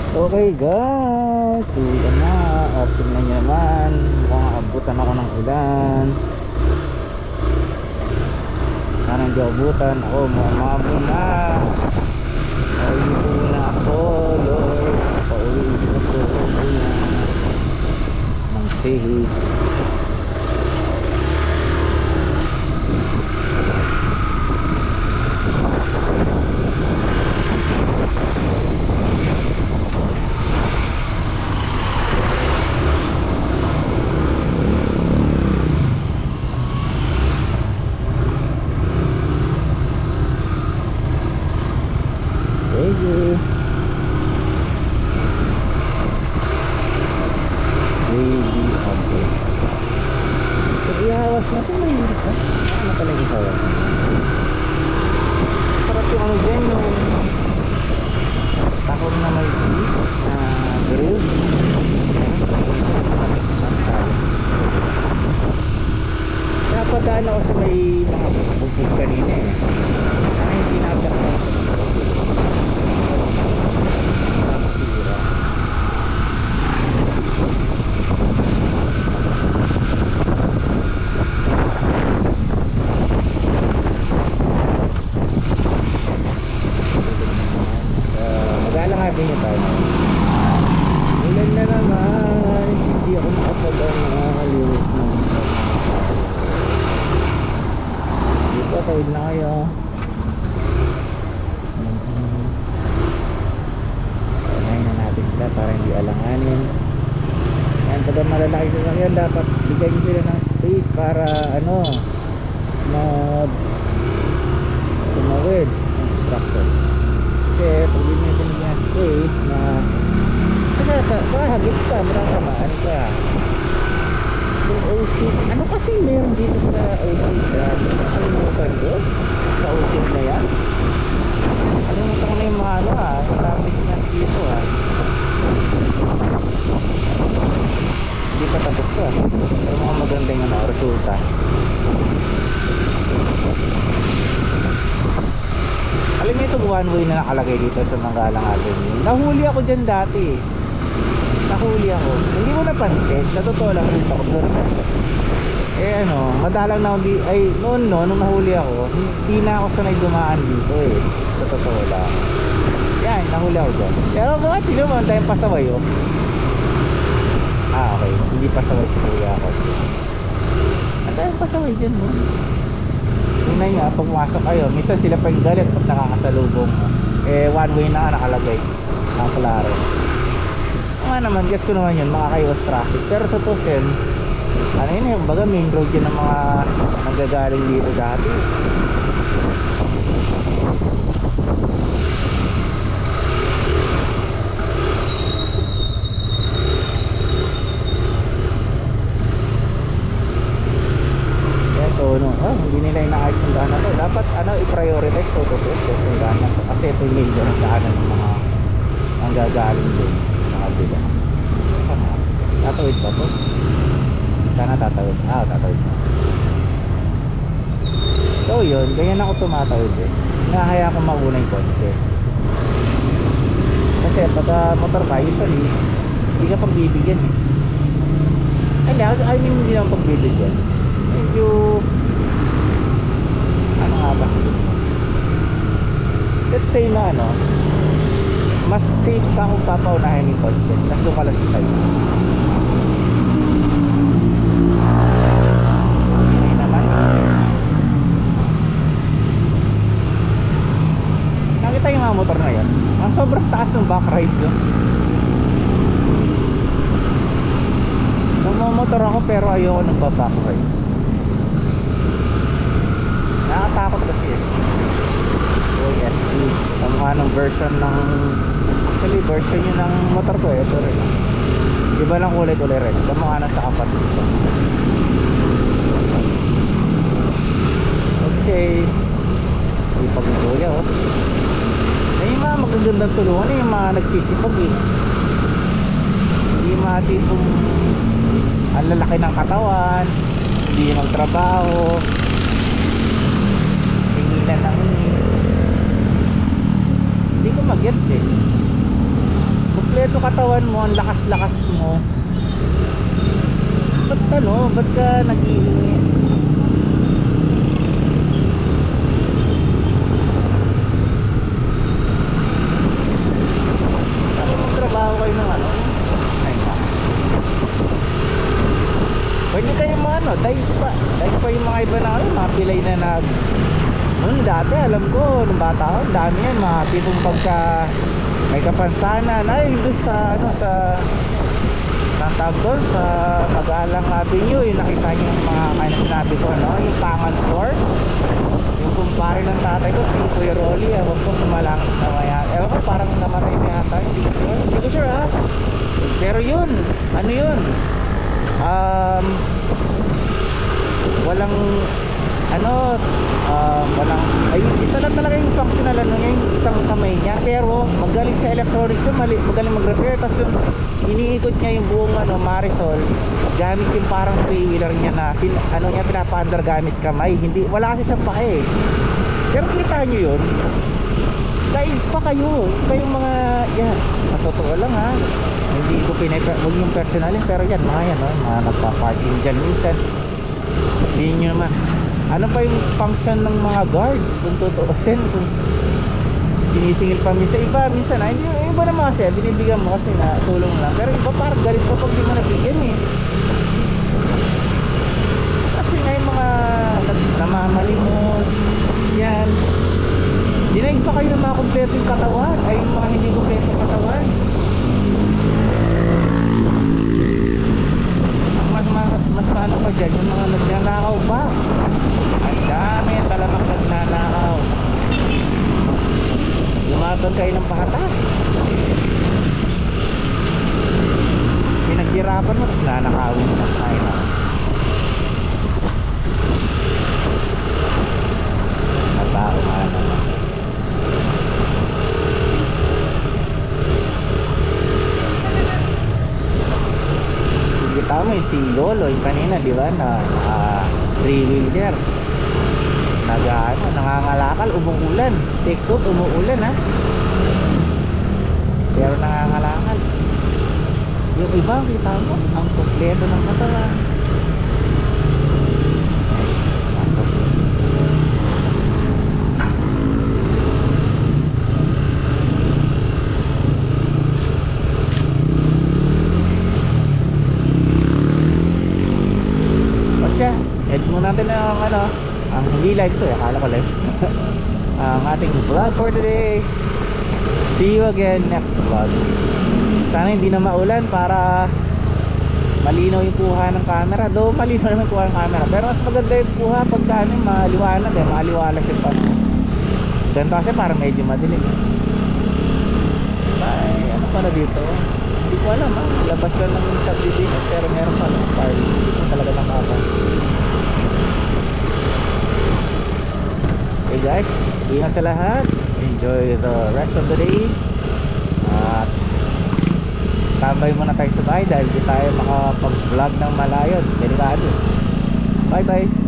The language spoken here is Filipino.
Okay guys, so yan na, tingnan nyo naman, mukhang abutan ako ng ulan. Sana hindi abutan, ako mamabo na. Pauwi ko na ako, Lord. Pauwi ko na ng sihi. Napadaan ako sa may mga bubog kanina eh. Sana hindi nabdak na ako. Sira. Magalang nga din yung tayo. Ulan na naman. Hindi ako makapag-alinis ng tawid na kayo. Panayin na natin sila para hindi alanganin. Yan, pag malalaki sa sakyan dapat bigyan nyo sila ng space para tumawid ng instructor. Kasi pag hindi nyo binigyan ng space na hagit ka, marakamaan ka. Yung OC, ano kasi meron dito sa OC? Nakalimutan ko sa OC na yan. Nakalimutan ko na yung mga establishments dito hindi pa tapos to pero mga magandang resulta. Alam mo itong one way na nakalagay dito sa Manggalang Avenue, nahuli ako dyan dati. Nahuli ako, hindi ko napansin, sa totoo lang rin ako doon napansin. Madalang na ako nung nahuli ako, hindi na ako sanay dumaan dito sa totoo lang. Yan, nahuli ako dyan. Pero bakit hindi naman tayong pasaway okay, hindi pasaway si kuya ako. Ang tayong pasaway dyan tingnan nyo, pag pumasok kayo, minsan sila pa yung galit pag nakakasalubong one way na nakalagay ng klaro. Naman, guess ko naman yun, makakaiwas traffic. Pero tutusin, yun baga main road yun ng mga nanggagaling dito dati. Hindi nila inaayos yung daan na to. Dapat i-prioritize to yung daan na to. Kasi ito yung major ng daanan ng mga nanggagaling dito. Tatawid pa to? Sana tatawid. Tatawid pa. So yun, ganyan ako tumatawid Nahahaya ko mauna yung kotse. Kasi pagka motor ka, usually hindi ka pagbibigyan hindi naman pagbibigyan. Medyo nga ba? Let's say na mas safe ka kung papaunahin yung kotse tapos doon ka lang sa side. Okay naman. Nakita yung mga motor na yan, ang sobrang taas ng back ride nagmamotor ako pero ayoko ng back ride. Nakakatakot kasi OSG ang anong version ng actually version yun ng motor ko ito rin iba lang kulay rin kamukha na sa kapatid ko. Okay, sipag ng kuya yung mga magagandang tulungan yung mga nagsisipag hindi mga tipong ang lalaki ng katawan, hindi magtrabaho, hingilan lang hindi ko mag-gets kumpleto katawan mo, ang lakas-lakas mo, ba't ka nag-iingi? Ano magtrabaho kayo ng ano? Ay nga. Pwede kayo mga ano, dahil pa yung mga iba na ano, mga pilay na noon dati, alam ko, nung bata ako, dami yan, mga tipong pagka may kapansanan, ay, doon sa, ano, sa saan tawag doon, sa Pag-alang Avenue, yung nakita niyo yung mga kaya na sinabi ko, ano, yung Pangan Store, yung kumpare ng tatay ko, si Kuya Rolly, ewan ko, sumalangit na maya, ewan ko, parang namatay na yata, hindi ko sure ha, pero yun, ano yun, walang walang isa lang talaga yung functional ano yung isang kamay niya, pero magaling sa electronics yun, magaling mag-repair. Tapos yung iniikot niya yung buong Marisol gamit yung parang three-wheeler niya na pinapandar gamit kamay, hindi, wala kasi sa pake. Pero kita nyo yun, daig pa kayo mga yan, sa totoo lang ha, hindi ko huwag yung personalin, pero yan mga yan mga nagpa-parking dyan minsan. Hindi nyo naman ano pa yung function ng mga guard kung tutuusin, kung sinisingil pa minsan hindi, yung iba naman kasi binibigyan mo kasi na tulong lang, pero iba parang galit pa pag di mo nabigyan kasi nga yung mga namamalimos yan, dinaig pa kayo ng mga kumpleto yung katawan, ay yung mga hindi kumpleto yung katawan. Mas maano pa dyan yung mga nagnanakaw pa, ang dami talagang nagnanakaw, lumaban kayo ng pahatas, pinaghirapan mo tapos nanakawin mo ng kain at tao nga naman. Kita mo yung si Lolo yung kanina, di ba, na three-wheeler nangangalakal, umuulan, take two, umuulan ha, pero nangangalakal. Yung iba kita mo ang kompleto ng katawan. Edit mo natin ang hindi live to akala ko live. Ang ating vlog for today. See you again next vlog. Sana hindi na maulan para malinaw yung kuha ng camera. Though malinaw naman yung kuha ng camera, pero mas maganda yung kuha pagka maliwanag maliwalas yung panahon. Ganito kasi parang medyo madilim. Ay, ano pala dito? Hindi ko alam labas lang ng subdivision, pero meron pa Paris. Hindi ko talaga nakapas. Okay guys, ingat sa lahat, enjoy the rest of the day, at tambay muna tayo sa bahay dahil di tayo makapag vlog ng malayo, delikado. Bye bye.